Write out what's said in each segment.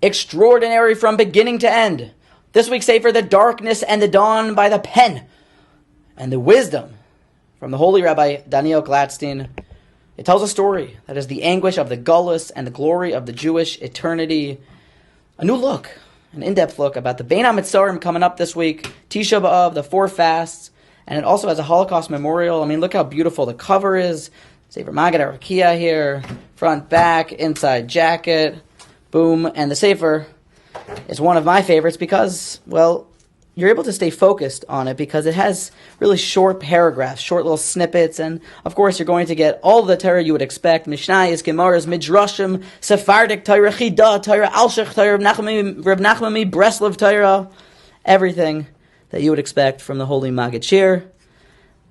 extraordinary from beginning to end. This week's Sefer, The Darkness and the Dawn by the Pen, and the wisdom from the holy Rabbi Daniel Glatstein. It tells a story that is the anguish of the Galus and the glory of the Jewish eternity. A new look, an in-depth look about the Bein HaMetzarim coming up this week, Tisha B'Av, the 4 fasts, and it also has a Holocaust memorial. I mean, look how beautiful the cover is. Sefer Magid Arakia here, front, back, inside jacket, boom. And the Sefer is one of my favorites because, well, you're able to stay focused on it because it has really short paragraphs, short little snippets, and of course you're going to get all the Torah you would expect: Mishnayos, Gemaras, Midrashim, Sephardic Torah, Chidah Torah, Alshich Torah, Reb Nachmani, Breslov Torah, everything that you would expect from the holy Magid Shir.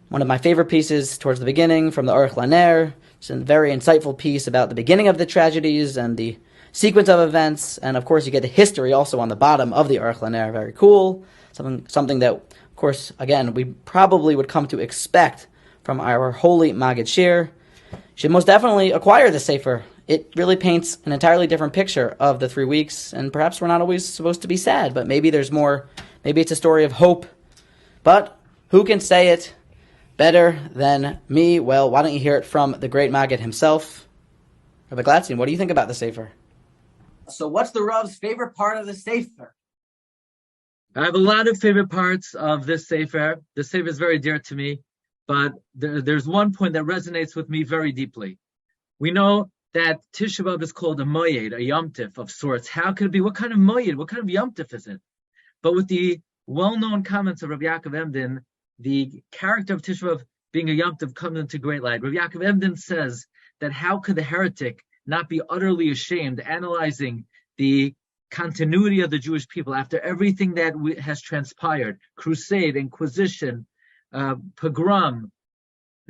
One of my favorite pieces towards the beginning from the Aruch LaNer. It's a very insightful piece about the beginning of the tragedies and the sequence of events, and of course you get the history also on the bottom of the Aruch LaNer. Very cool. Something that, of course, again, we probably would come to expect from our holy Magid Shir. You should most definitely acquire the Sefer. It really paints an entirely different picture of the 3 weeks, and perhaps we're not always supposed to be sad, but maybe there's more. Maybe it's a story of hope. But who can say it better than me? Well, why don't you hear it from the great Magid himself? Rabbi Glatstein, what do you think about the Sefer? So what's the Rav's favorite part of the Sefer? I have a lot of favorite parts of this Sefer. The Sefer is very dear to me, but there's one point that resonates with me very deeply. We know that Tisha B'Av is called a moyed, a Yom Tif of sorts. How could it be? What kind of moyed? What kind of Yom Tif is it? But with the well-known comments of Rabbi Yaakov Emden, the character of Tisha B'Av being a Yom Tif comes into great light. Rabbi Yaakov Emden says that how could the heretic not be utterly ashamed, analyzing the continuity of the Jewish people after everything that has transpired, crusade, inquisition, pogrom.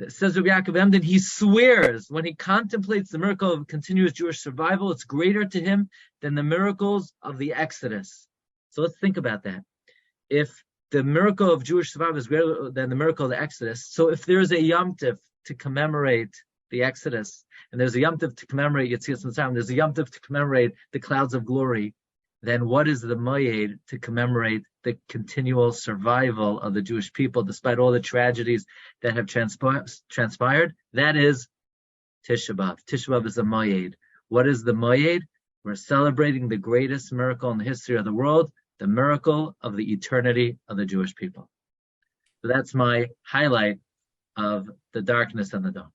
Says Rabbi Yaakov Emden, he swears when he contemplates the miracle of continuous Jewish survival, it's greater to him than the miracles of the Exodus. So let's think about that. If the miracle of Jewish survival is greater than the miracle of the Exodus, so if there's a Yom Tif to commemorate the Exodus, and there's a Yom Tif to commemorate Yetzias Mitzrayim, there's a Yom Tif to commemorate the clouds of glory, then what is the Moyed to commemorate the continual survival of the Jewish people despite all the tragedies that have transpired? That is Tisha B'Av. Tisha B'Av is a Moyed. What is the Moyed? We're celebrating the greatest miracle in the history of the world, the miracle of the eternity of the Jewish people. So that's my highlight of the darkness and the dawn.